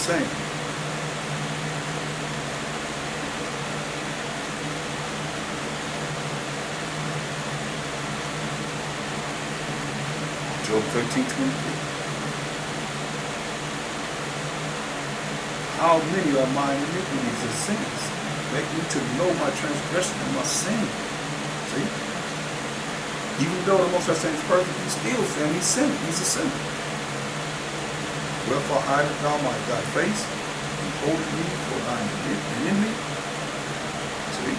saying. Job 13:23. How many are my iniquities and sins? Make me to know my transgression and my sin. See? Even though the Most High saying is perfect, he's still saying he's sinning. He's a sinner. Wherefore hidest thou thy face, and holdest me for thine enemy? See?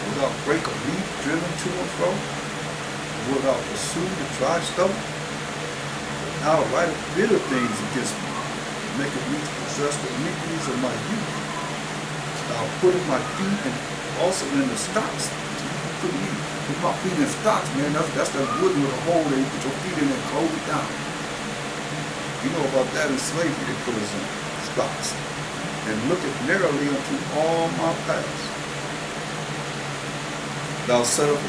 Without break of leaf driven to and fro, without pursue the dry stubble, thou writest bitter things against me, maketh me to possess the iniquities of my youth. Thou puttest my feet and also in the stocks. Put my feet in stocks, man. That's that wood with a hole there. You put your feet in and close it down. You know about that in slavery, they put us in stocks. And looketh narrowly unto all my paths. Thou set up a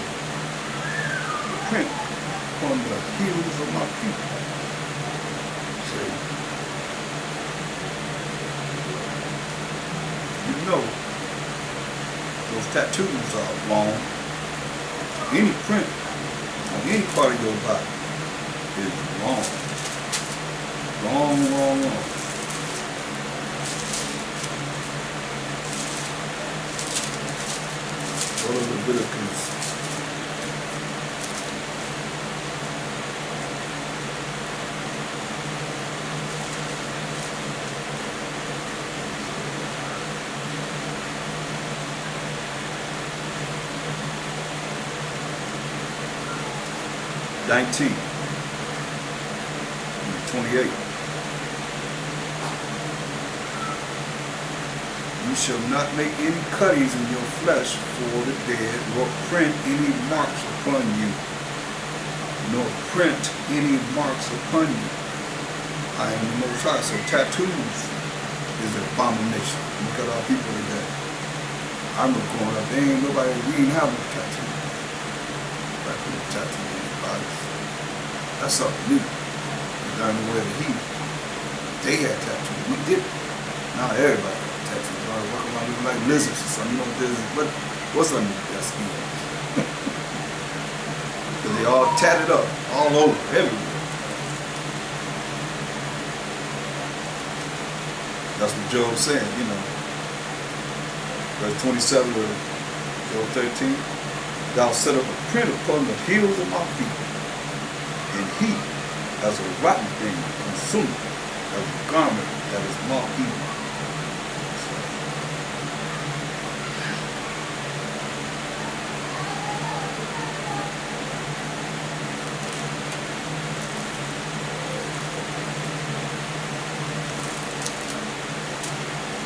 print upon the heels of my feet. See? You know, those tattoos are long. Any print on any part of your body is long. Long, long, long. Go to Leviticus. (19) 28. You shall not make any cuttings in your flesh for the dead, nor print any marks upon you, nor print any marks upon you. I am the Most High. So tattoos is an abomination. Look at our people today. I remember growing up, we ain't have no tattoo. Like no tattoo. That's something new. Down the way of the heat, they had tattoos. We didn't. Now everybody had tattoos. Everybody walking around looking like lizards or something. You know what's underneath that skin? Because they all tatted up, all over, everywhere. That's what Job's saying, you know. Verse 27 of Job 13. Thou set up a print upon the heels of my feet, and he, as a rotten thing, consumed as a garment that is moth eaten.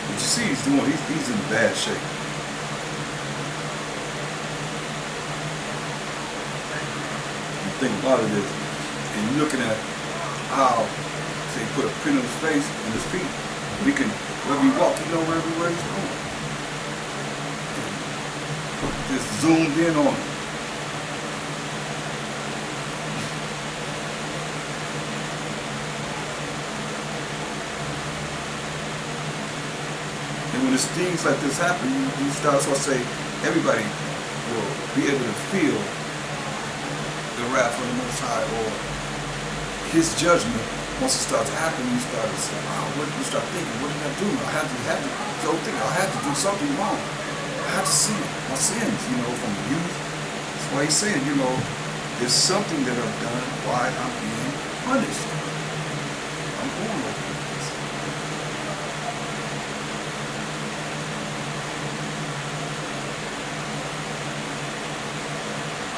But you see, he's in bad shape. Think about it is, and you're looking at how, say, put a print on his face and his feet. We can, wherever he walk, you know everywhere he's going. Just zoomed in on him. And when it's things like this happen, you start, so I say, everybody will be able to feel the wrath of the Most High, or his judgment. Once it starts happening, you start to say, wow, what you start thinking, what did I do? I had to do something wrong. I had to sin, my sins, you know, from the youth. That's why he's saying, you know, there's something that I've done why I'm being punished. I'm going over this.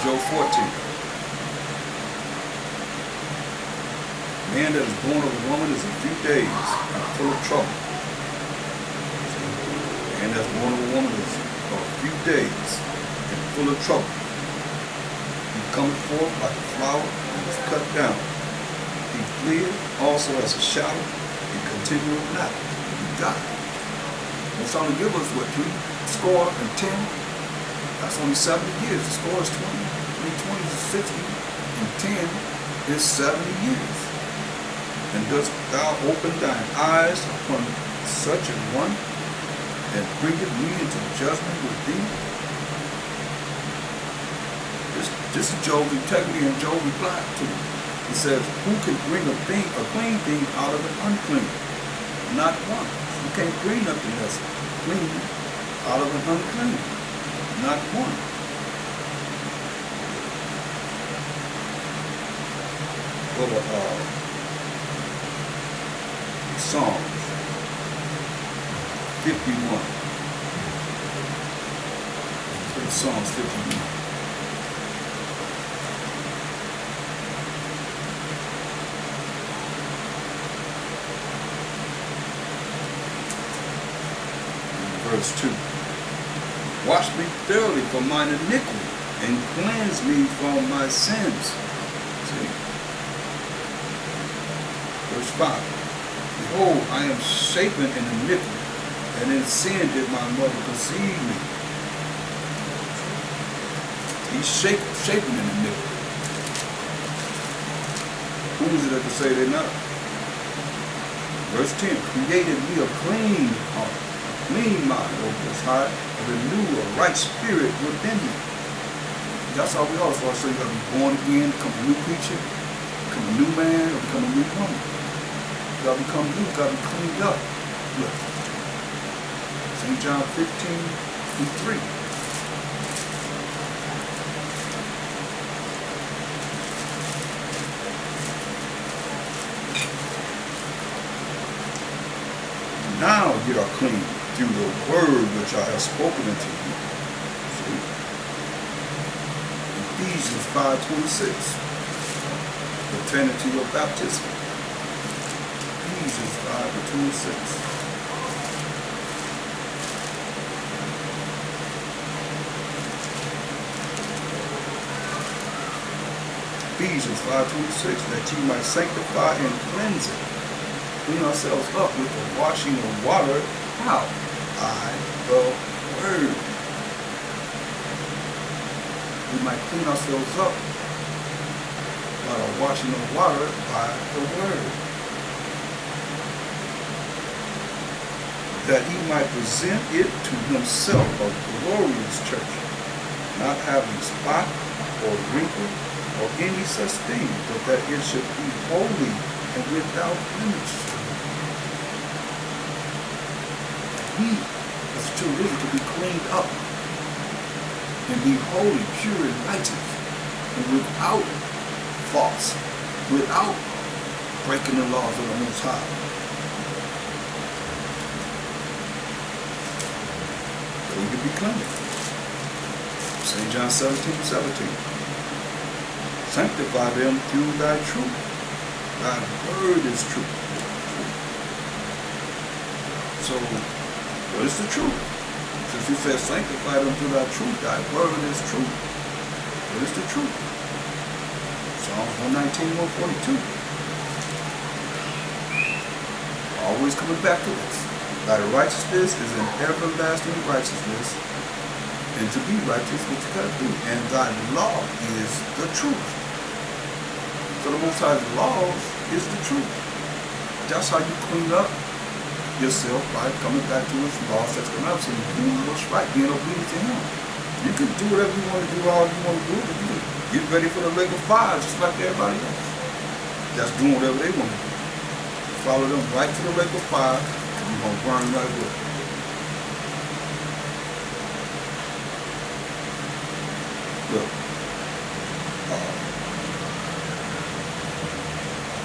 Job 14. Man that is born of a woman is a few days and full of trouble. Man that's born of a woman is a few days and full of trouble. He cometh forth like a flower and is cut down. He fleeth also as a shadow and continueth not. He died. It's only give us what, 3 score and 10? That's only 70 years. The score is 20. 20 is 60 and 10 is 70 years. And dost thou open thine eyes upon such an one, and bringeth me into judgment with thee? This is Job's integrity, and Job replied to him. He says, who can bring a clean thing out of an unclean? Not one. You can't bring nothing that's clean out of an unclean. Not one. Go to Psalms 51. Go to Psalms 51. Verse 2. Wash me thoroughly from mine iniquity, and cleanse me from my sins. See? Verse 5. Behold, I am shapen in iniquity, and in sin did my mother conceive me. He's shapen in iniquity. Who is it that can say they're not? Verse 10. Created me a clean heart, clean mind, O Most High, and renew a right spirit within me. That's how we are. So I say you gotta be born again, become a new creature, become a new man, or become a new woman. You gotta become new, you gotta be cleaned up. Look. St. John 15:3. Now ye are clean through the word which I have spoken unto you. See? Ephesians 5:26, pertaining to your baptism. Ephesians 5:26. Ephesians 5:26, that ye might sanctify and cleanse it. Clean ourselves up with the washing of water. How? By the word. We might clean ourselves up by the washing of water by the word. That he might present it to himself a glorious church, not having spot or wrinkle or any such thing, but that it should be holy and without blemish. He, as a true religion, to be cleaned up and be holy, pure, and righteous, and without faults, without breaking the laws of the Most High. So we can be clean. St. John 17:17. Sanctify them through thy truth. Thy word is truth. So, what is the truth? Since you said sanctify them through thy truth, thy word is truth. What is the truth? Psalms 119:142. Always coming back to this. Thy righteousness is an everlasting righteousness, and to be righteous, what you gotta do. And thy law is the truth. So the Most High's laws is the truth. That's how you clean up yourself by coming back to his law, statutes, and commandments, and doing what's right, being obedient to him. You can do whatever you want to do, all you want to do, but you can get ready for the lake of fire just like everybody else. That's doing whatever they want to do. Follow them right to the lake of fire, and you're going to burn right with it. Look.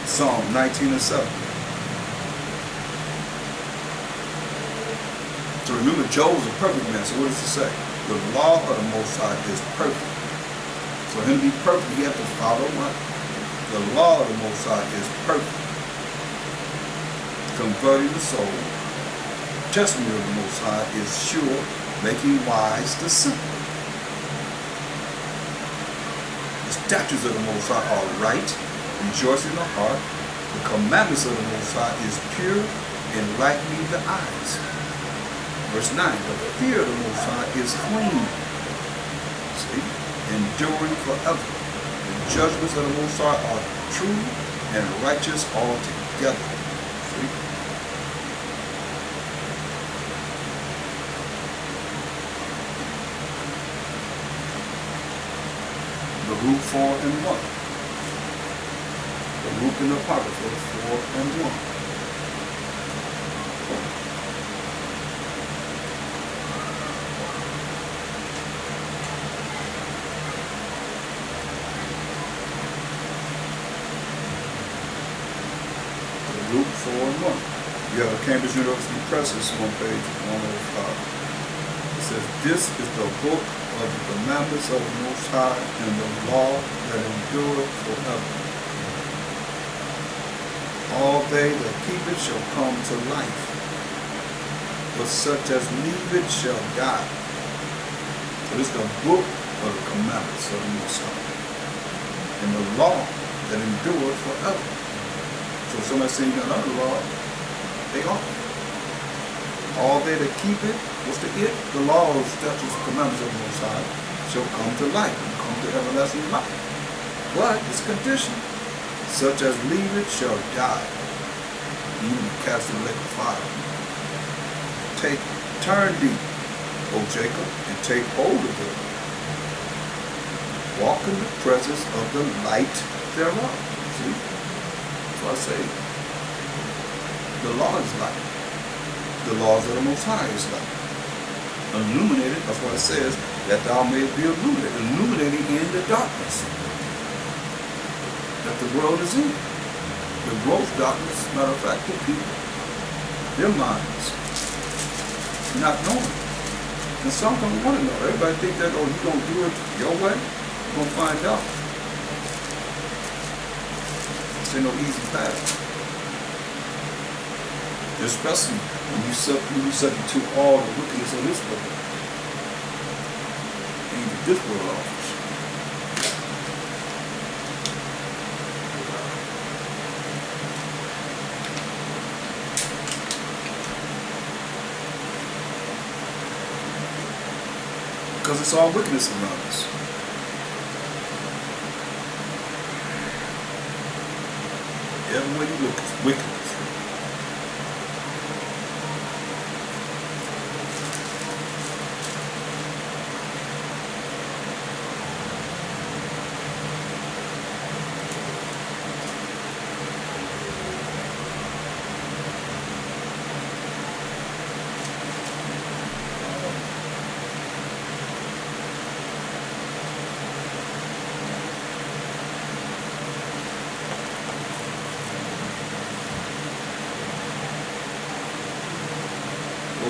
Psalm 19:7. So remember, Job was a perfect man. So what does it say? The law of the Most High is perfect. For him to be perfect, he has to follow what? The law of the Most High is perfect. Converting the soul. Testimony of the Most High is sure, making wise the simple. The statutes of the Most High are right, rejoicing the heart. The commandments of the Most High is pure, enlightening the eyes. Verse 9, the fear of the Most High is clean. See? enduring forever. The judgments of the Most High are true and righteous all day. together. See? The root 4 and 1. The root in the Apocrypha, 4 and 1. Luke 4 and 1. You have the Cambridge University Presses on page 105. It says, "This is the book of the commandments of the Most High and the law that endureth forever. All they that keep it shall come to life, but such as leave it shall die." So this is the book of the commandments of the Most High and the law that endureth forever. So if somebody saying you're not under the law, they are. All they that keep it, what's the it? The laws, statutes, and commandments of the Most High shall come to life and come to everlasting life. But it's conditioned. Such as leave it shall die, even cast in the lake of fire. Turn thee, O Jacob, and take hold of it. Walk in the presence of the light thereof. See? I say, the law is light. The laws of the Most High is light. Illuminated, that's why it says, that thou mayest be illuminated. Illuminating in the darkness that the world is in. The gross darkness, matter of fact, the people, their minds, not knowing. And some don't want to know. Everybody think that, oh, you don't do it your way, you're going to find out. There's no easy path. Especially when you subject to all the wickedness of this world. And this world offers. Because it's all wickedness around us. Everywhere you look, it's wickedness.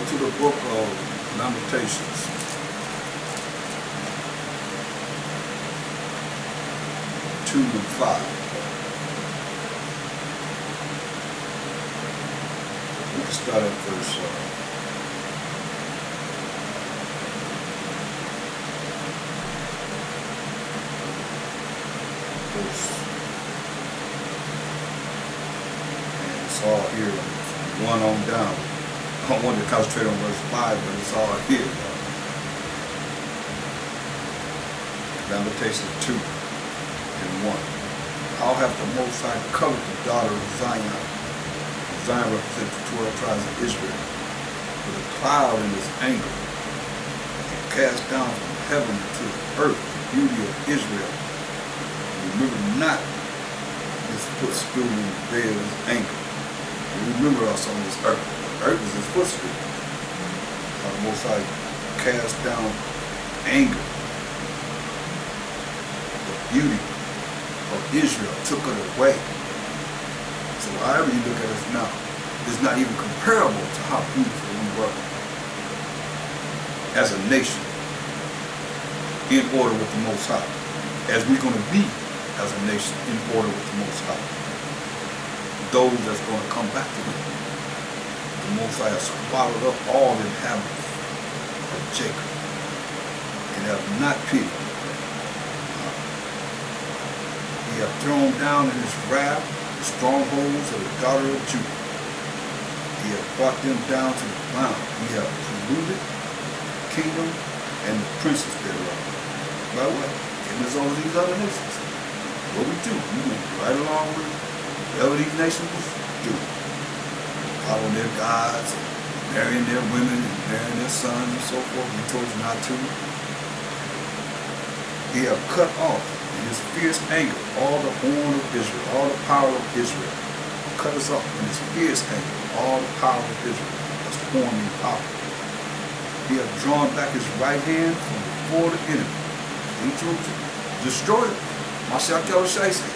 To the book of Lamentations. Two and 5. We can start at verse 1 on down. I wanted to concentrate on verse 5, but it's all here. Lamentations 2 and 1. I'll have the Most High cover the daughter of Zion. Zion represents the 12 tribes of Israel. With a cloud in his anger, and cast down from heaven to the earth the beauty of Israel. Remember not his footstool in the day of his anger. Remember us on this earth. The earth is his footstool. The Most High cast down anger. The beauty of Israel took it away. So however you look at us now, it's not even comparable to how beautiful we were as a nation in order with the Most High, as we're going to be as a nation in order with the Most High. Those that's going to come back to him. The Most High has swallowed up all inhabitants of Jacob and have not pitied. He hath thrown down in his wrath the strongholds of the daughter of Judah. He hath brought them down to the ground. He hath polluted the kingdom and the princes thereof. By what? Giving us over these other nations. What we do, we went right along with whatever these nations was do. Following their gods, marrying their women, and marrying their sons and so forth. He told you not to. He have cut off in his fierce anger all the horn of Israel, all the power of Israel. Cut us off in his fierce anger, all the power of Israel. That's the horn and power. He have drawn back his right hand from before the enemy. He destroyed it. Mashiach Yahushua said,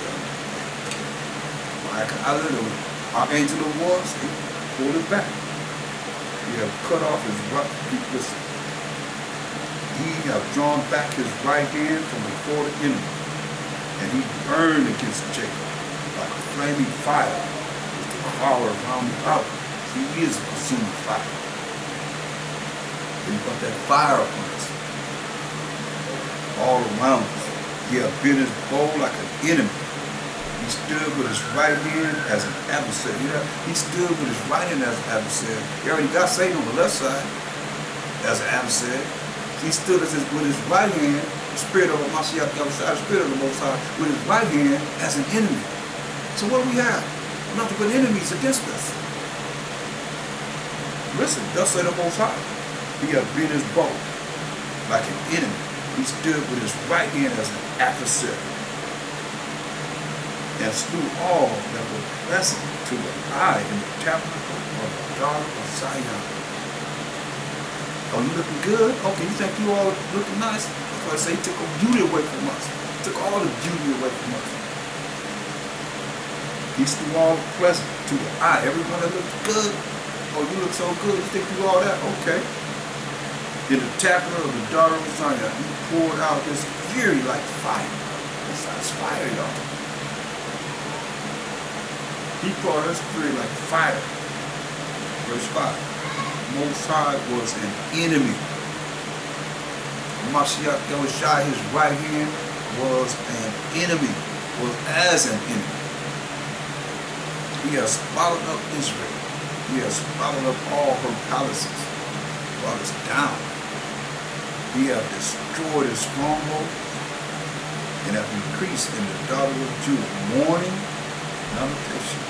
the archangel of war, he pulled it back. He have cut off his right, listen. He have drawn back his right hand from before the enemy, and he burned against Jacob like a flaming fire with the power around about. He is a consuming fire. He put that fire upon us, all around us. He have bent his bow like an enemy. He stood with his right hand as an adversary. He stood with his right hand as an adversary. He already got Satan on the left side as an adversary. He stood with his right hand, the spirit of Mashiach Yahushua, the spirit of the Most High, with his right hand as an enemy. So what do we have? Nothing but enemies against us. Listen, thus said the Most High. He have bent his bow like an enemy. He stood with his right hand as an adversary and slew all that were present to the eye in the tabernacle of the daughter of Zion. Oh, you looking good? Okay, you think you all looking nice? That's why I say he took beauty away from us. He took all the beauty away from us. He slew all the present to the eye. Everyone that looked good. Oh, you look so good. You think you all that? Okay. In the tabernacle of the daughter of Zion, he poured out his fury like fire. That's fire, y'all. He poured his fury like fire. Verse 5. Most High was an enemy. Mashiach Yahushua, his right hand, was an enemy, was as an enemy. He has swallowed up Israel. He has swallowed up all her palaces, brought us down. He have destroyed his stronghold and have increased in the daughter of Judah mourning and lamentation.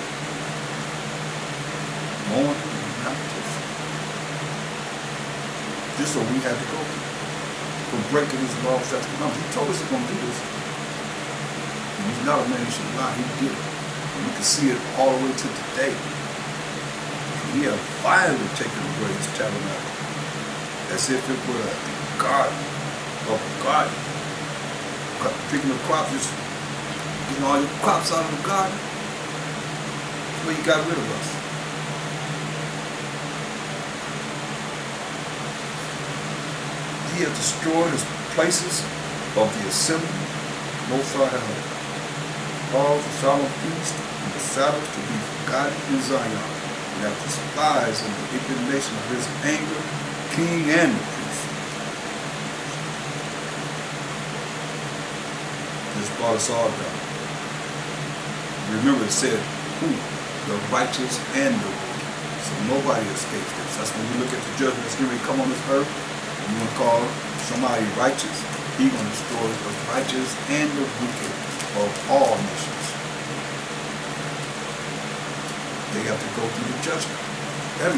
Mourning and lamentation. This is what we had to go through for breaking his laws, statutes, and commandments. He told us he's going to do this. And he's not a man who should lie. He did it. And we can see it all the way to today. And he have finally taken away his tabernacle as if it were a garden of a garden. Picking the crops, just getting all your crops out of the garden. That's where he got rid of us. He has destroyed his places of the assembly. Most High have caused the solemn feast and the Sabbath to be forgotten in Zion, and have despised in the indignation of his anger, king and the priest. This brought us all down. Remember it said, who? The righteous and the wicked. So nobody escapes this. That's when we look at the judgment that's going to come on this earth. You want to call somebody righteous, he's going to destroy the righteous and the wicked of all nations. They have to go through the judgment.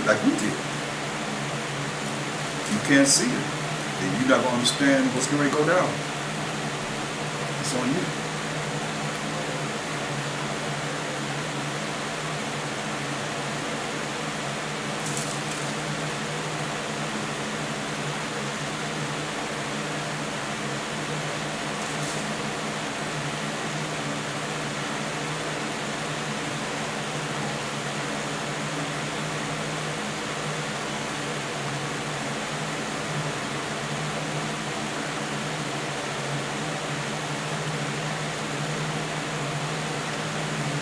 Like we did. You can't see it. Then you're not going to understand what's going to go down. It's on you.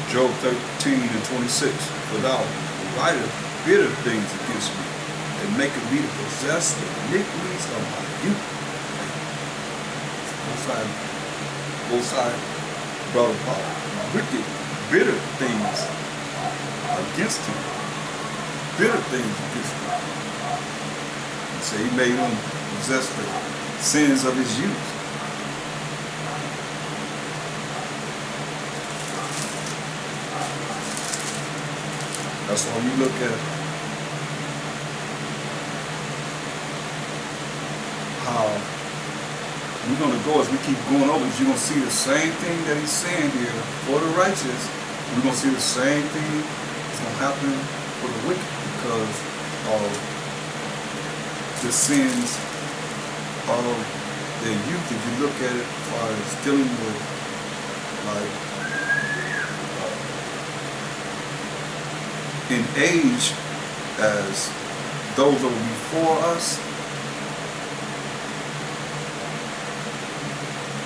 Job 13:26. For thou writest bitter things against me, and maketh me to possess the iniquities of my youth. Both sides brought about wicked, bitter things against him. Bitter things against him. And so he made him possess the sins of his youth. That's why we look at how we're going to go as we keep going over. You're going to see the same thing that he's saying here for the righteous. We're going to see the same thing that's going to happen for the wicked because of the sins of their youth. If you look at it as far as dealing with like in age as those that were before us,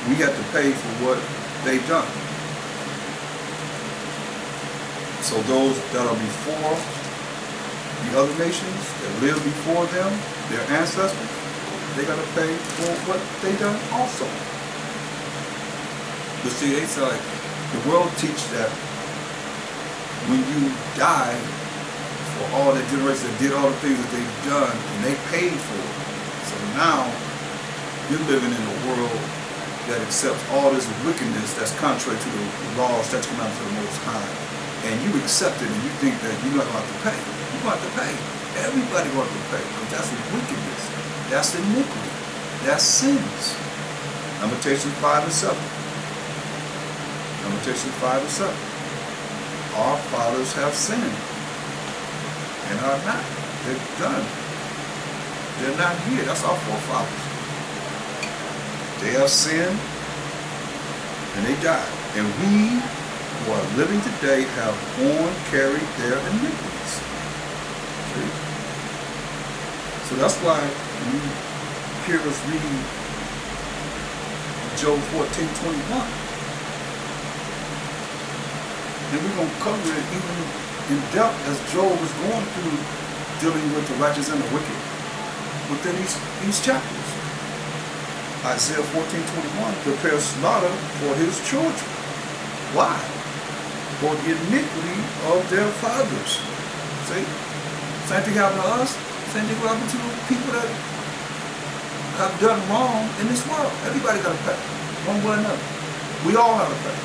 we have to pay for what they've done. So those that are before the other nations that lived before them, their ancestors, they got to pay for what they done also. But see, it's like the world teaches that when you die for all that generation that did all the things that they've done and they paid for it. So now you're living in a world that accepts all this wickedness that's contrary to the laws that come out of the Most High. And you accept it and you think that you're not going to have to pay. You're going to have to pay. Everybody going to have to pay because that's wickedness. That's iniquity. That's sins. Lamentations 5 and 7. Lamentations 5 and 7. Our fathers have sinned and are not. They're done. They're not here. That's our forefathers. They have sinned and they died. And we who are living today have carried their iniquities. See? So that's why you hear us reading Job 14:21. And we're going to cover it even in depth as Job is going through dealing with the righteous and the wicked within these chapters. Isaiah 14:21 prepares slaughter for his children. Why? For the iniquity of their fathers. See? Same thing happened to us. Same thing happened to people that have done wrong in this world. Everybody got to pay. One way or another. We all have to pay.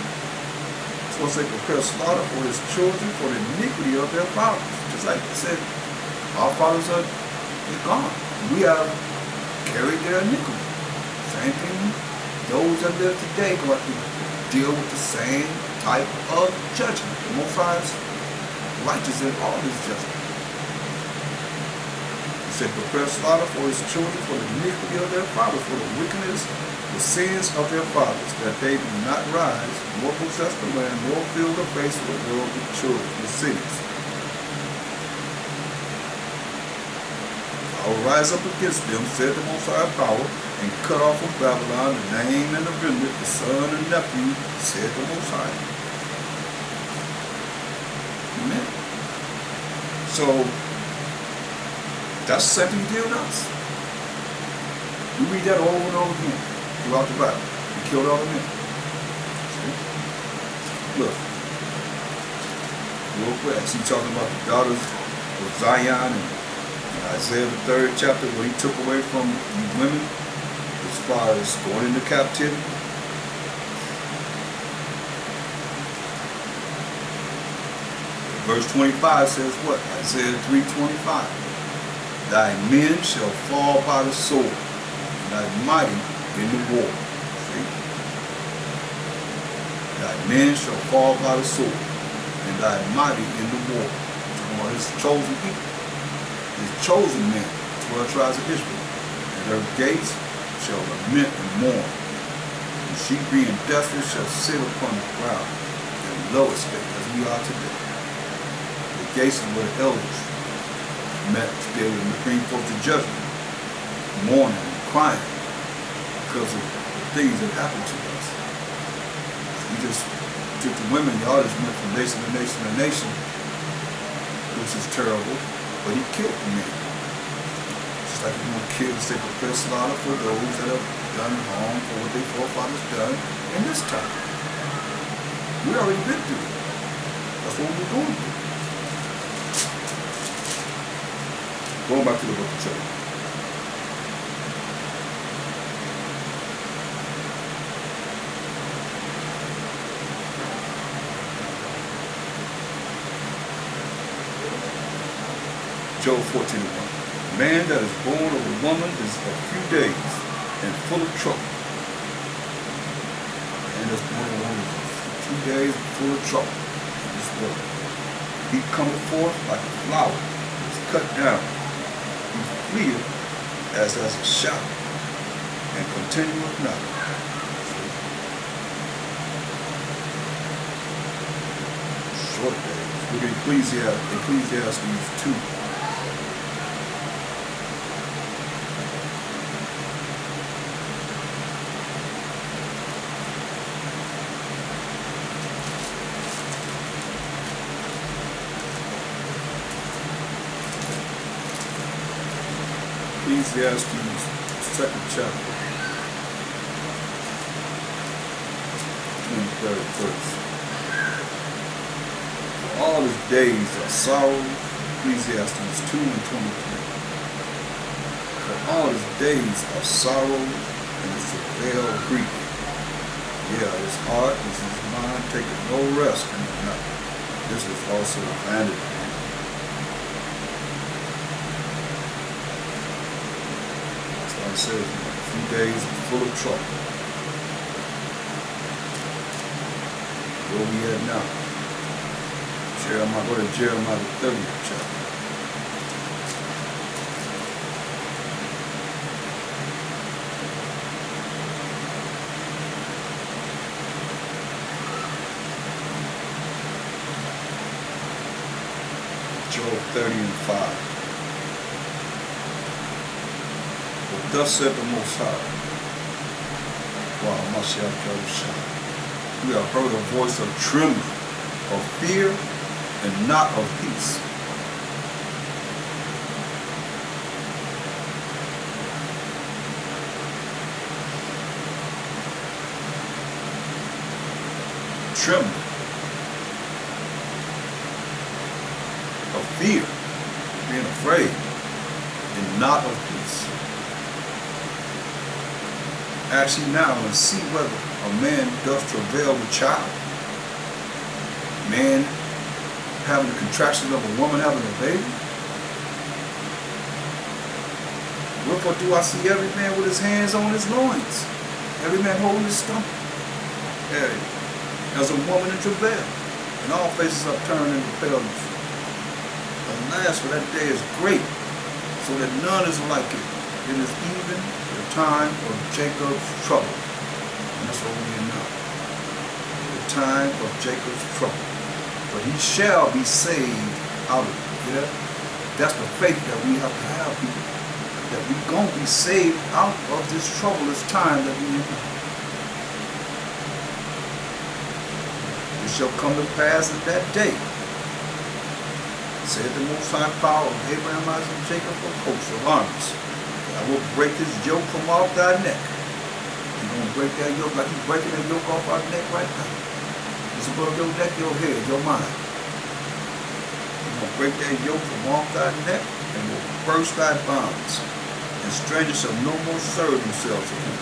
So it's like prepare slaughter for his children for the iniquity of their fathers. Just like I said, our fathers are gone. We have carried their iniquity. Same thing, those that live today going to deal with the same type of judgment. The Most High is righteous in all his judgment. He said, prepare slaughter for his children for the iniquity of their fathers, for the wickedness, the sins of their fathers, that they do not rise, nor possess the land, nor fill the face of the world with children, the cities. I will rise up against them, said the Most High power, and cut off from Babylon the name and the remnant, the son and nephew, said the Most High. Amen. So, that's the same thing he did with us. You read that over and over again throughout the Bible. He killed all the men. See? Look. Real quick, I see talking about the daughters of Zion and Isaiah the 3rd chapter where he took away from these women as far as going into captivity. Verse 25 says what? Isaiah 3:25. Thy men shall fall by the sword, and thy mighty in the war. See? Thy men shall fall by the sword, and thy mighty in the war. Or his chosen people. His chosen men, 12 tribes of Israel, and their gates shall lament and mourn. And she being desolate shall sit upon the ground in the low estate, as we are today. The gates of where the elders met still in the bring forth the judgment, mourning and crying because of the things that happened to us. He just took the women, y'all just went from nation to nation to nation, which is terrible. But he killed the men. Just like he's going to kill, say, prepare slaughter for those that have done wrong for what their forefathers done in this time. We already been through it. That's what we're going through. Going back to the book of Job. Job 14:1. Man that is born of a woman is a few days and full of trouble. Man that's born of a woman is a few days and full of trouble in this world. He cometh forth like a flower, is cut down. He fleeth as a shadow, and continueth not. Short days. Look at Ecclesiastes 2. Ecclesiastes 2nd chapter, 23rd verse. For all his days are sorrow, Ecclesiastes 2:23. For all his days are sorrow and his travail grief. Yeah, his heart and his mind taking no rest in the night. This is also vanity. It says, a few days full of trouble. Where we at now? Go to Jeremiah the 30th chapter. Job 30:5. Thus said the Most High, wow, Mashiach Yahushua, we have heard a voice of trembling, of fear, and not of peace. Trembling, of fear, being afraid, and not of peace. Ask ye now and see whether a man doth travail with child. Man having the contraction of a woman having a baby. Wherefore do I see every man with his hands on his loins, every man holding his stomach, as a woman in travail, and all faces are turned into paleness. Alas, for that day is great, so that none is like it. It is even the time of Jacob's trouble. And that's what we are now. The time of Jacob's trouble. But he shall be saved out of it. Yeah? That's the faith that we have to have, people. That we're going to be saved out of this troublous time that we are in. It shall come to pass in that day, said the Most High power of Abraham, Isaac, and Jacob of hosts of armies. I will break his yoke from off thy neck. He's going to break that yoke like he's breaking that yoke off our neck right now. It's above your neck, your head, your mind. He's going to break that yoke from off thy neck and will burst thy bonds. And strangers shall no more serve themselves to him.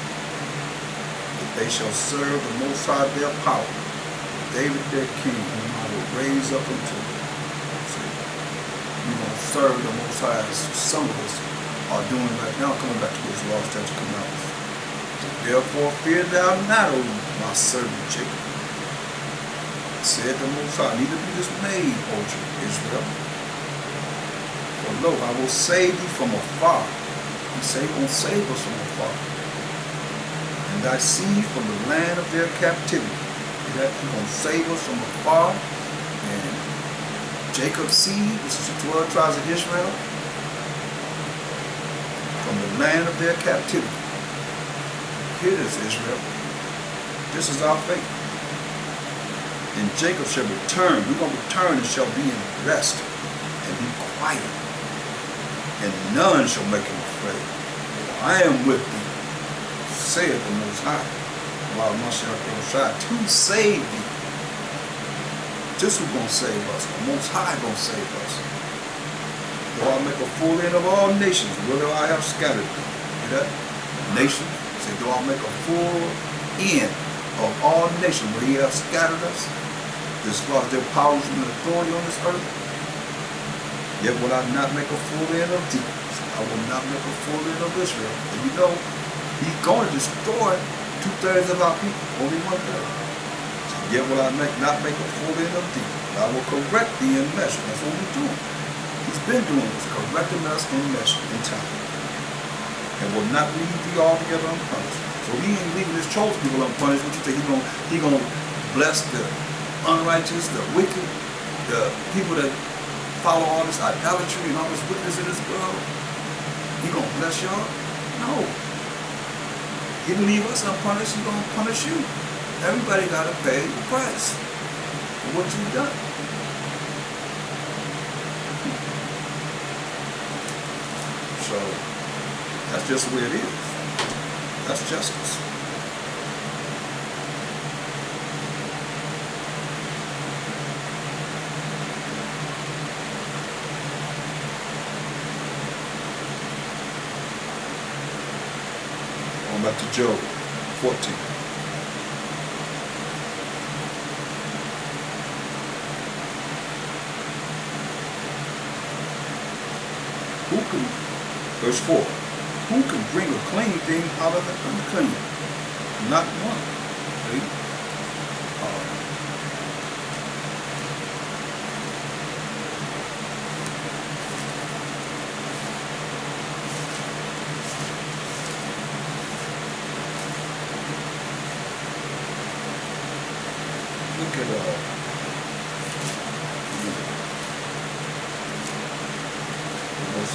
But they shall serve the Most High their power. David their king, whom I will raise up unto them. We're going to serve the Most High as some of us are doing right now, coming back to his law, statutes, commandments. Therefore fear thou not, O my servant Jacob, said the Most High, neither be dismayed, O Israel. For lo, I will save thee from afar. He said he's going to save us from afar. And thy seed from the land of their captivity. He's going to save us from afar. And Jacob's seed, this is the 12 tribes of Israel, from the land of their captivity. Hear this, Israel. This is our faith. And Jacob shall return. We're going to return and shall be in rest and be quiet. And none shall make him afraid. For I am with thee, saith the Most High. While Mashiach to save thee. This who's going to save us. The Most High going to save us. Though I make a full end of all nations, whither I have scattered them. Hear that? Nations. Say, though I make a full end of all nations where he has scattered us, as far as their powers and authority on this earth. Yet will I not make a full end of thee. I will not make a full end of Israel. And you know, he's going to destroy 2/3 of our people, only 1/3. So yet will I not make a full end of thee. I will correct thee in measure. That's what we're doing. He's been doing this, correcting us in measure, in time. And will not leave thee altogether unpunished. So he ain't leaving his chosen people unpunished. What you think he gonna bless the unrighteous, the wicked, the people that follow all this idolatry and all this wickedness in this world? He gonna bless y'all? No. He didn't leave us unpunished. He gonna punish you. Everybody gotta pay the price for what you've done. So that's just the way it is. That's justice. On back to Job 14. Who can, verse 4, who can bring a clean thing out of the unclean? Not one. See? Look at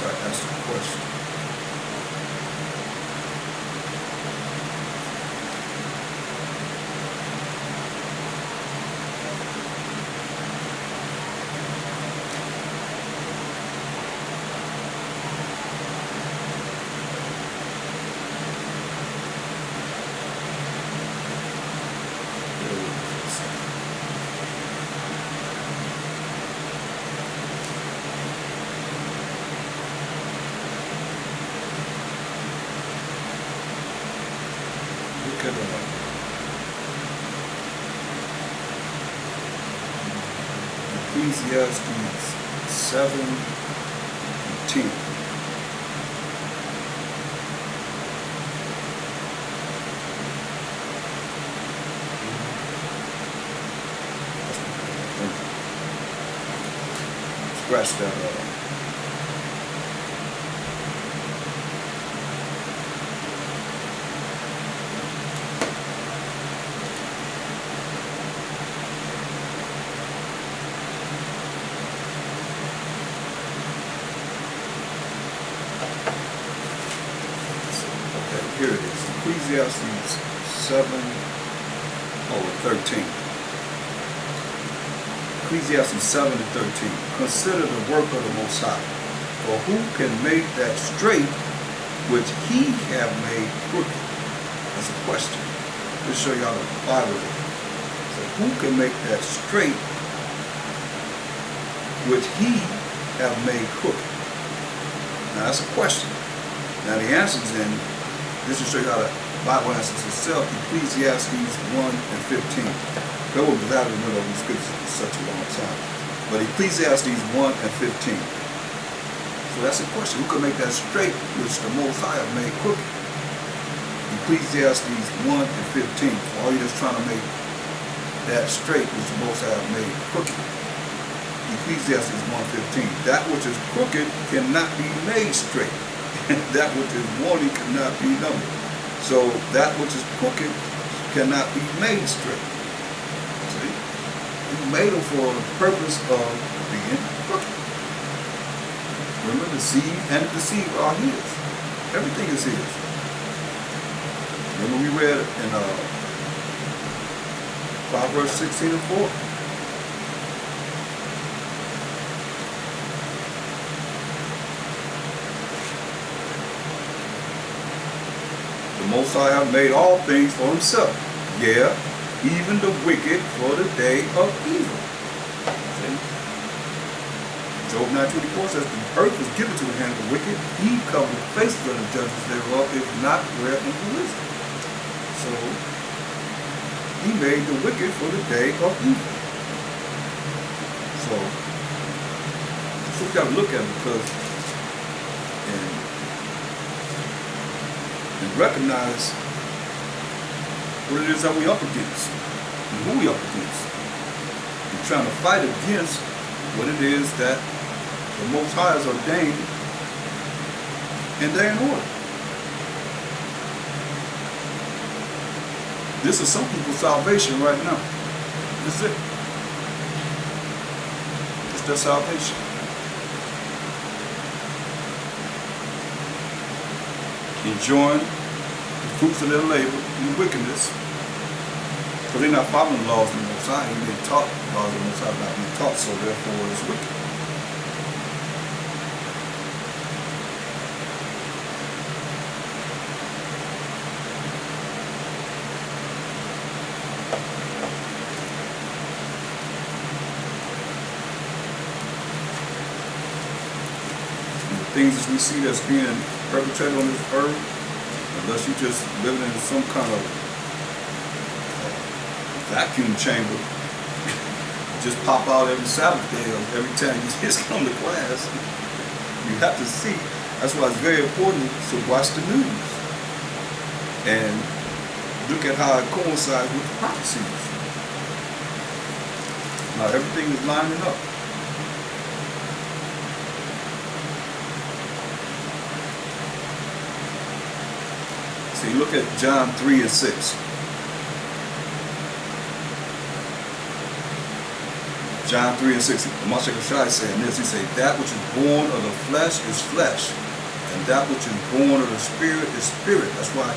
I asked a question. Look at Ecclesiastes 7:10. Scratch that up. Here it is, Ecclesiastes 7:13. Ecclesiastes 7:13. Consider the work of the Most High, for who can make that straight which he have made crooked? That's a question. Let's show you how the Bible is. So who can make that straight which he have made crooked? Now that's a question. Now the answer is in, this will show you how the Bible answers itself, Ecclesiastes 1:15. That was out of the middle of the scriptures for such a long time. But Ecclesiastes 1:15. So that's a question. Who can make that straight which the Most High have made crooked? Ecclesiastes 1:15. For all you that's trying to make that straight which the Most High have made crooked. Ecclesiastes 1:15. That which is crooked cannot be made straight. That which is wanting cannot be numbered. So that which is crooked cannot be made straight. See? He made them for the purpose of being crooked. Remember, the seed and the deceiver are his. Everything is his. Remember we read in Proverbs 16:4. The Most High hath made all things for himself, yea, even the wicked for the day of evil. See? Job 9:24 says, the earth was given to the hand of the wicked, he covered the faces of the judges thereof, if not where in the wisdom. So, he made the wicked for the day of evil. So, So we got to look at it because and recognize what it is that we up against and who we up against. We're trying to fight against what it is that the Most High has ordained and they're in order. This is some people's salvation right now. This is it. It's their salvation. Enjoying the fruits of their labor and wickedness. Because they're not following the laws of the Most High. They're being taught the laws of the Most High, not being taught, so therefore it's wicked. Things that we see that's being perpetrated on this earth, unless you just living in some kind of vacuum chamber, just pop out every Sabbath day or every time you just come to class. You have to see. That's why it's very important to watch the news and look at how it coincides with the prophecies. Now everything is lining up. So you look at John 3 and 6. John 3 and 6. Mashiach Shai is saying this. He said, that which is born of the flesh is flesh, and that which is born of the spirit is spirit. That's why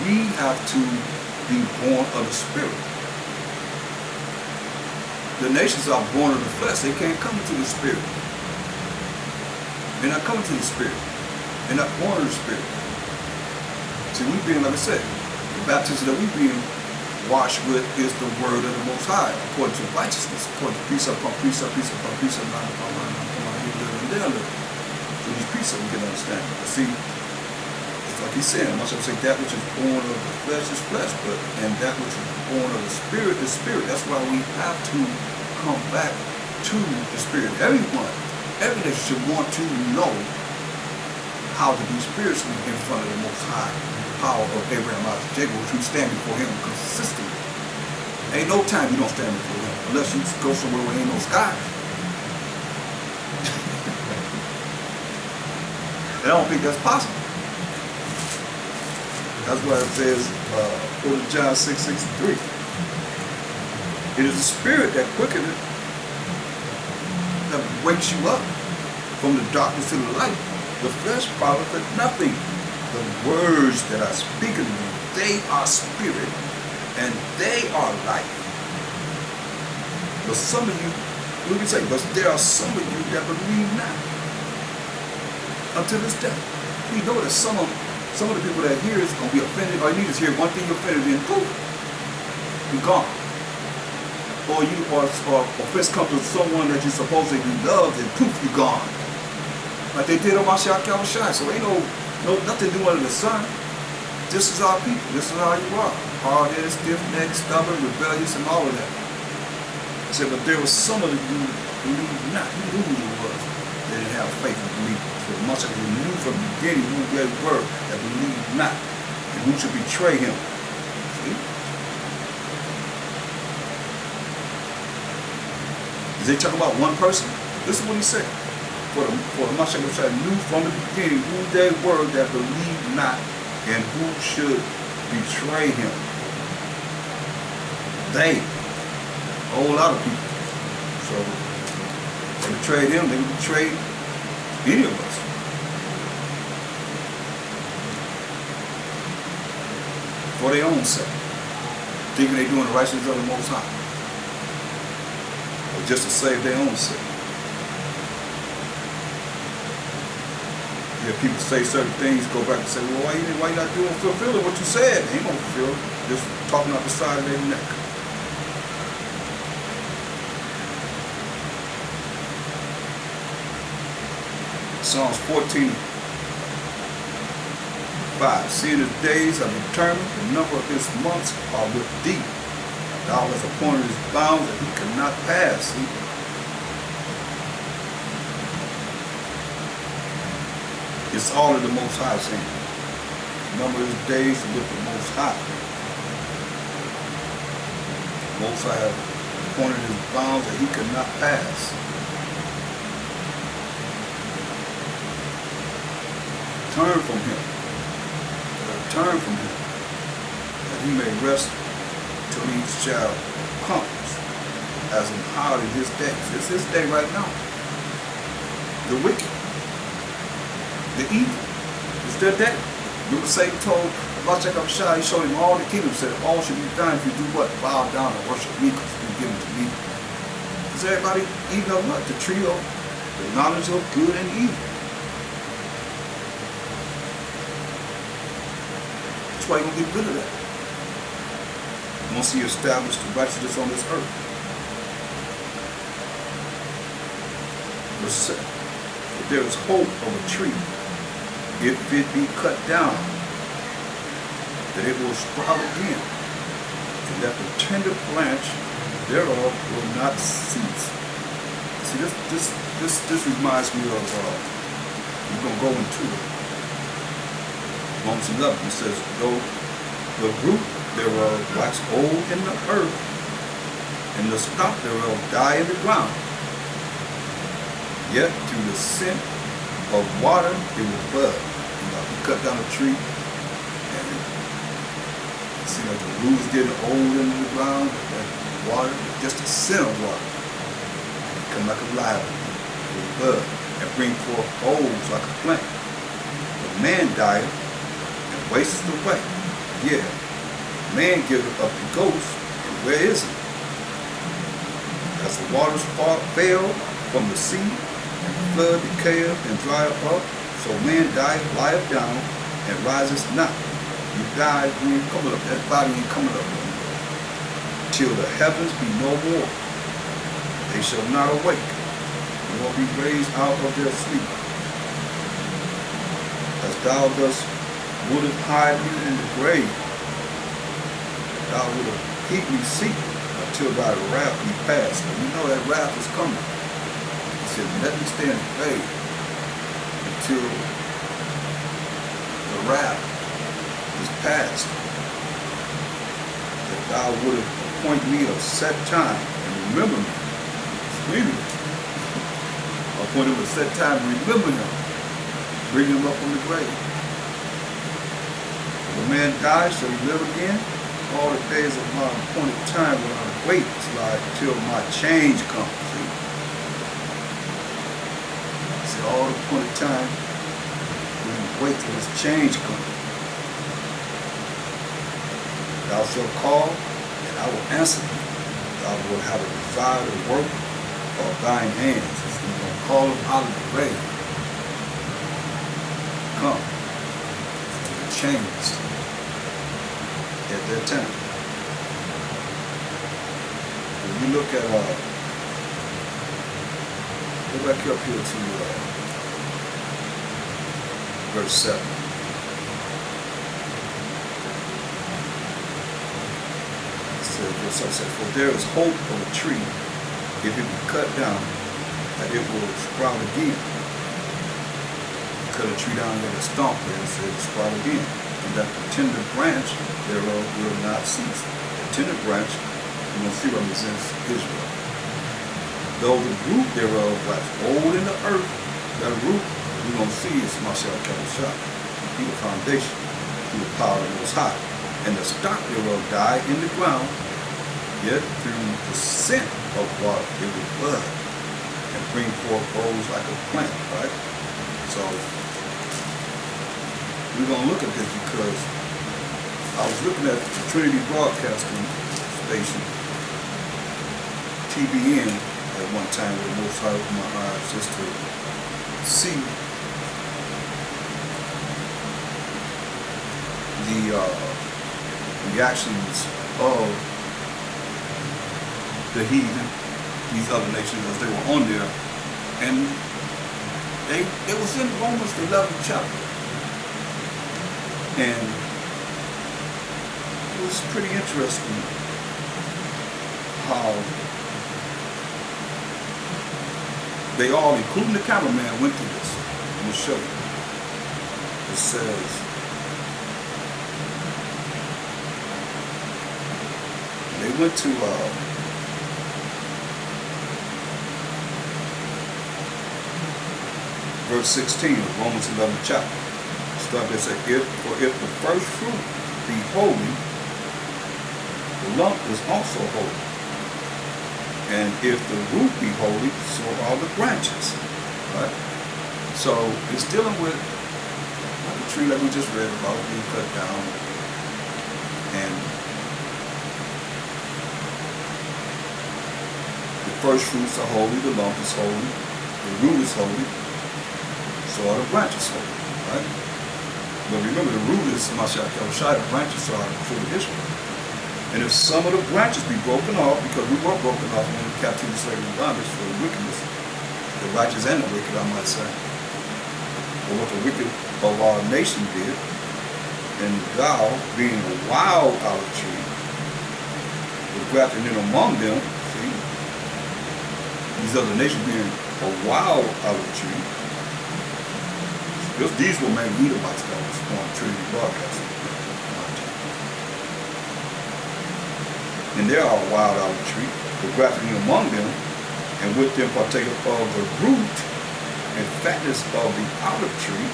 we have to be born of the spirit. The nations are born of the flesh. They can't come into the spirit. They're not coming to the spirit. They're not born of the spirit. See, we being, like I said, the baptism that we being washed with is the word of the Most High, according to righteousness, according to precept upon precept, precept upon precept, line upon line, and there live. So these precepts we can understand. But see, it's like he's saying, I should say that which is born of the flesh is flesh, and that which is born of the spirit is spirit. That's why we have to come back to the spirit. Everyone, every nation should want to know how to be spiritually in front of the Most High. Power of Abraham, Isaac, Jacob, which we stand before him consistently. Ain't no time you don't stand before him, unless you go somewhere where ain't no skies. And I don't think that's possible. That's why it says, go to John 6:63. It is the spirit that quickeneth, that wakes you up from the darkness to the light. The flesh profiteth nothing. The words that I speak unto you, they are spirit, and they are life. But some of you, let me say, but there are some of you that believe not until this day. We know that some of the people that hear is going to be offended, or you need to hear one thing you're offended in, poof, you're gone. Or offense comes to someone that you supposedly love, and poof, you're gone. Like they did on Mashiach Yahushua. So ain't nothing new under the sun. This is our people. This is how you are. Hard-headed, stiff-necked, stubborn, rebellious, and all of that. I said, but there was some of you who believed not. You knew who it was. They didn't have faith and belief. So much of you knew from the beginning who they were that believed not, and who should betray him. See? They talk about one person. This is what he said. For the Mashiach knew from the beginning who they were that believed not and who should betray him. They, a whole lot of people. So they betrayed him, they betrayed any of us. For their own sake. Thinking they're doing the righteousness of the Most High. Or just to save their own sake. Yeah, people say certain things, go back and say, well, why you not fulfilling what you said? They ain't gonna fulfill it. Just talking out the side of their neck. Psalms 14:5. Seeing his days are determined, the number of his months are with thee. Thou hast appointed his bounds that he cannot pass. See? It's all of the Most High saying. Number his days with the Most High. Most High have appointed his bounds that he could not pass. Turn from him. Turn from him. That he may rest till he shall come as in hard in his days. It's his day right now. The wicked. The evil. It's their day. Remember Satan told Jacob Shah, he showed him all the kingdoms, said all should be done if you do what? Bow down and worship me because we given to me. Is everybody eating of what? The tree of the knowledge of good and evil. That's why you're going to get rid of that. Once he established the righteousness on this earth. Verse 7. If there is hope of a tree, if it be cut down, that it will sprout again, and that the tender branch thereof will not cease. See, this reminds me of, we're going to go into it. Romans 11, it says, though the root thereof wax old in the earth, and the stalk thereof die in the ground, yet through the scent of water it will bud. You know, you cut down a tree, and you see like the roots getting old into the ground, that water, just the scent of water, it come like a live, it will bud, and bring forth boughs like a plant. But man dieth, and wasteth away. Yeah, man giveth up the ghost, and where is he? As the waters fail from the sea, and the flood decayeth and drieth up, so man dieth, lieth down, and riseth not. You die, you ain't coming up. That body ain't coming up no more. Till the heavens be no more. They shall not awake, nor be raised out of their sleep. As thou wouldest hide me in the grave, thou wouldest keep me secret until thy wrath be past. And we know that wrath is coming. He said, let me stay in the grave until the wrath is past. That thou wouldest appoint me a set time and remember me. Screaming. Appoint him a set time and remember him. Bring him up from the grave. When a man dies, shall he live again? All the days of my appointed time will I wait till my change comes. See, all the appointed time, we wait till his change comes. Thou shalt call, and I will answer thee. Thou wilt have a desire to work of thine hands. You're going to call him out of the grave. Come. Changed at that time. When you look at, go back up here to verse 7. It says, for there is hope of a tree, if it be cut down, that it will sprout again. Cut a tree down and let it stump, and it says sprout again. And that the tender branch thereof will not cease. The tender branch, you will see, represents Israel. Though the root thereof wax old in the earth, that root we're going to see is Mashiach Kemoshah. Be the foundation, through the power of the Most High. And the stock thereof die in the ground, yet through the scent of water it will bud and bring forth boughs like a plant, right? So we're going to look at this because I was looking at the Trinity Broadcasting Station, TBN, at one time where the Most High opened my eyes just to see the reactions of the heathen, these other nations as they were on there, and it was in Romans the 11th chapter, and it was pretty interesting how they all, including the cameraman, went through this. I'm going to show you. It says, they went to verse 16 of Romans 11 chapter. Start there, say, if the first fruit be holy, the lump is also holy. And if the root be holy, so are the branches. Right? So it's dealing with the tree that we just read about being cut down. And the first fruits are holy, the lump is holy, the root is holy, so are the branches holy. Right? But remember, the root is Mashiach Yahushua, the branches are the children of Israel. And if some of the branches be broken off, because we were broken off in the captivity, slavery, and bondage for the wickedness, the righteous and the wicked, I might say. But what the wicked of our nation did, and thou, being a wild olive tree, was grafted in among them. See, these other nations being a wild olive tree. These were made Edomites that was on Trinity Broadcasting. And there are a wild olive tree, was grafted in among them, and with them partake of the root and fatness of the olive tree.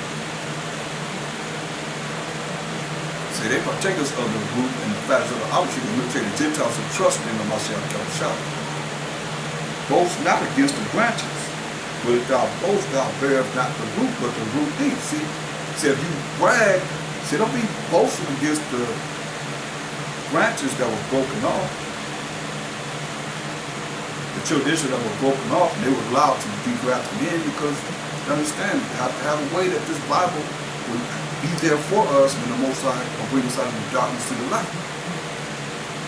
See, they partakers of the root and the fatness of the olive tree, the military, the Gentiles who trust in the Mashiach Yahushua. Boast not against the branches, but if thou boast, thou bearest not the root, but the root thee. See, if you brag, see, don't be boasting against the branches that were broken off. The children of Israel that were broken off, and they were allowed to be grafted in because, you understand, you have to have a way that this Bible will be there for us when the Most High will bring us out of the darkness to the light,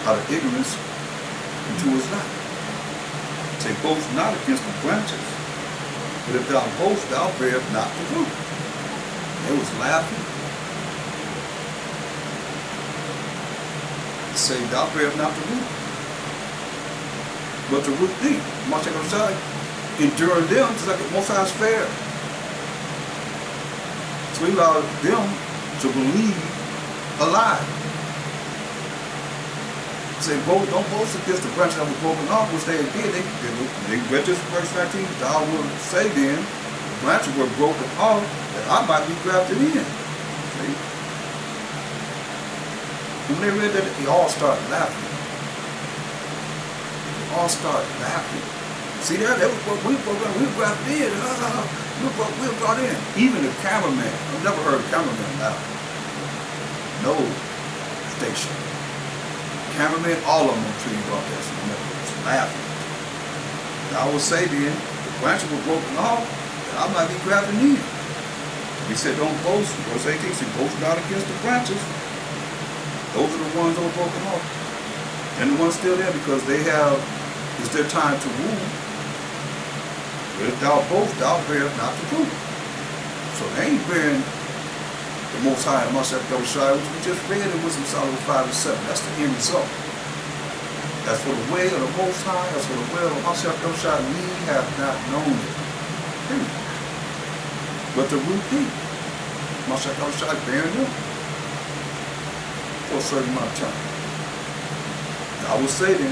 out of ignorance into His light. Say, boast not against the branches, but if thou boast, thou bearest not the root. They was laughing. Say, thou bearest not the root, but the root thee. Mashiach Yahushua enduring them just like the Most High is fair. So He allowed them to believe a lie. Say, don't boast against the branches that were broken off, which they did. They read this verse 19. Thou will say then, the branches were broken off, that I might be grafted in. See? When they read that, they all started laughing. They all started laughing. See, that was what we were grafted in. We were brought in. Even the cameraman. I've never heard a cameraman laugh. No station. Cameramen, all of them on Trinity Broadcasting was laughing. I will say then, the branches were broken off, that I might be grafted in. He said, don't boast. Verse 18 said, boast not against the branches. Those are the ones that were broken off. And the ones still there because it's their time to rule. But if thou boast, thou bearest not the root. So they ain't bearing the Most High and Mashiach Yahushua, which we just read in Wisdom Solomon 5 and 7. That's the end result. As for the way of the Most High, as for the way of Mashiach Yahushua, we have not known it. Period. But the root thee, Mashiach Yahushua bearing them for a certain amount of time. I will say then,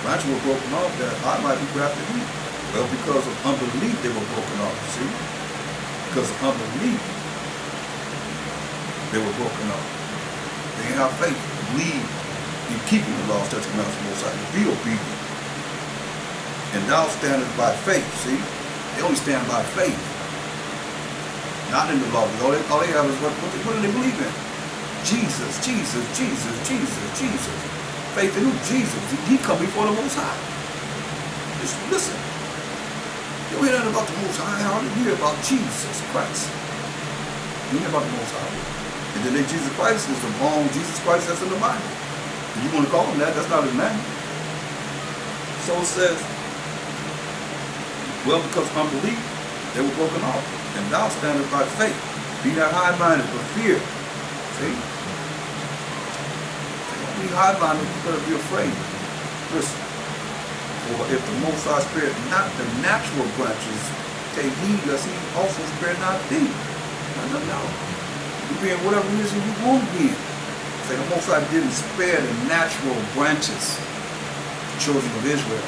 branches were broken off that I might be grafted in. Well, because of unbelief, they were broken off. See? Because of unbelief, they were broken off. They didn't have faith, believe in keeping the laws, statutes, and commandments of the Most High, to be obedient. And thou standest by faith. See? They only stand by faith, not in the law. All they have is what do they believe in? Jesus, Jesus, Jesus, Jesus, Jesus. Faith in who? Jesus. He come before the Most High. Just listen. You don't hear nothing about the Most High. How do you hear about Jesus Christ? You hear about the Most High. And then Jesus Christ is the wrong Jesus Christ that's in the Bible. If you want to call him that, that's not his name. So it says, well, because unbelief, they were broken off. And thou standest by faith. Be not high-minded, but fear. See? Don't be high-minded, you better be afraid. Listen. For if the Most High spared not the natural branches, take heed lest he also spare not thee. No. You be in whatever religion you want to be in. Say the Most High didn't spare the natural branches, the children of Israel,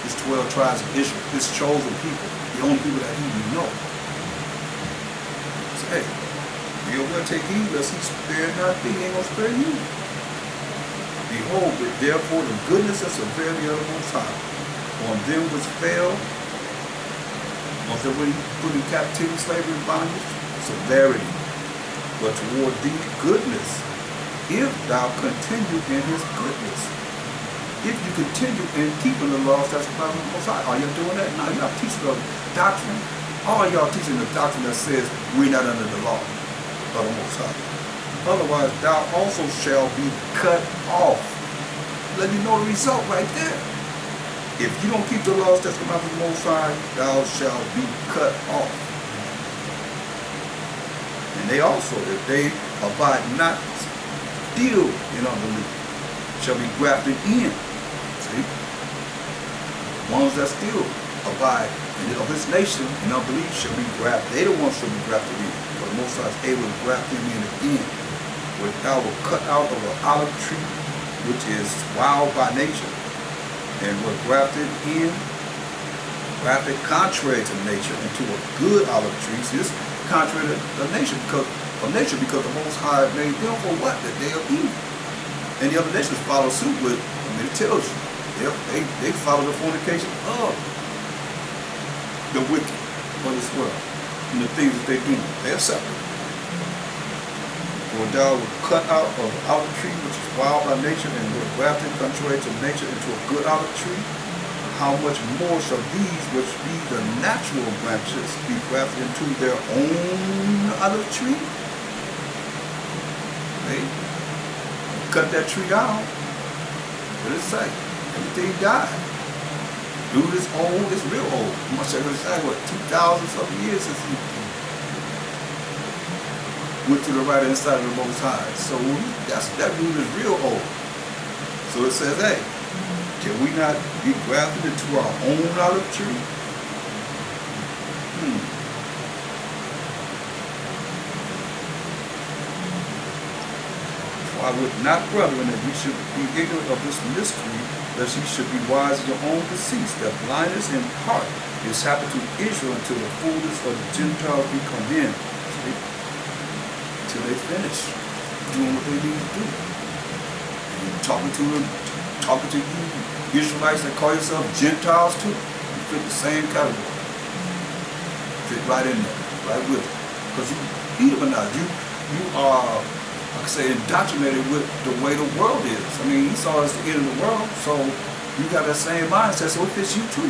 his 12 tribes of Israel, his chosen people, the only people that he would know. Say, hey, be aware, take heed lest he spare not thee, he ain't gonna spare you. Behold, therefore the goodness and severity of the Most High on them which fell, once they were put in captivity, slavery, bondage, severity. But toward thee goodness, if thou continue in his goodness. If you continue in keeping the laws that's about the Most High. Are you doing that? No, y'all teaching the doctrine. All y'all teaching the doctrine that says we're not under the law of the Most High. Otherwise, thou also shall be cut off. Let me know the result right there. If you don't keep the laws that's about the Most High, thou shalt be cut off. And they also, if they abide not still in unbelief, shall be grafted in. See? Ones that still abide of his nation in unbelief shall be grafted. They the ones shall be grafted in. For the Most High is able to graft them in again. Where thou wilt cut out of an olive tree, which is wild by nature, and were grafted in, grafted contrary to nature into a good olive tree. See, this contrary to nature because the Most High made them for what? That they are evil. And the other nations follow suit with, I mean, it tells you, they follow the fornication of the wicked of this world and the things that they do. They are separate. For thou wilt cut out of the olive tree which is wild by nature and were grafted contrary to nature into a good olive tree. How much more shall these which be the natural branches be grafted into their own olive tree? Hey, cut that tree down. What does it say? Everything died. Dude is old, it's real old. You must say, what, 2,000 something years since he went to the right hand side of the Most High. So that dude is real old. So it says, hey, can we not be grafted into our own olive tree? For I would not, brethren, that we should be ignorant of this mystery, lest ye should be wise in your own deceits, that blindness in part is happened to Israel until the fullness of the Gentiles be come in. See? Until they finish doing what they need to do. And talking to you Israelites that call yourself Gentiles too. You fit the same category. Fit right in there, right with it. Because you Edomite, you are, like I say, indoctrinated with the way the world is. I mean, Esau is the end of the world, so you got that same mindset, so it fits you too.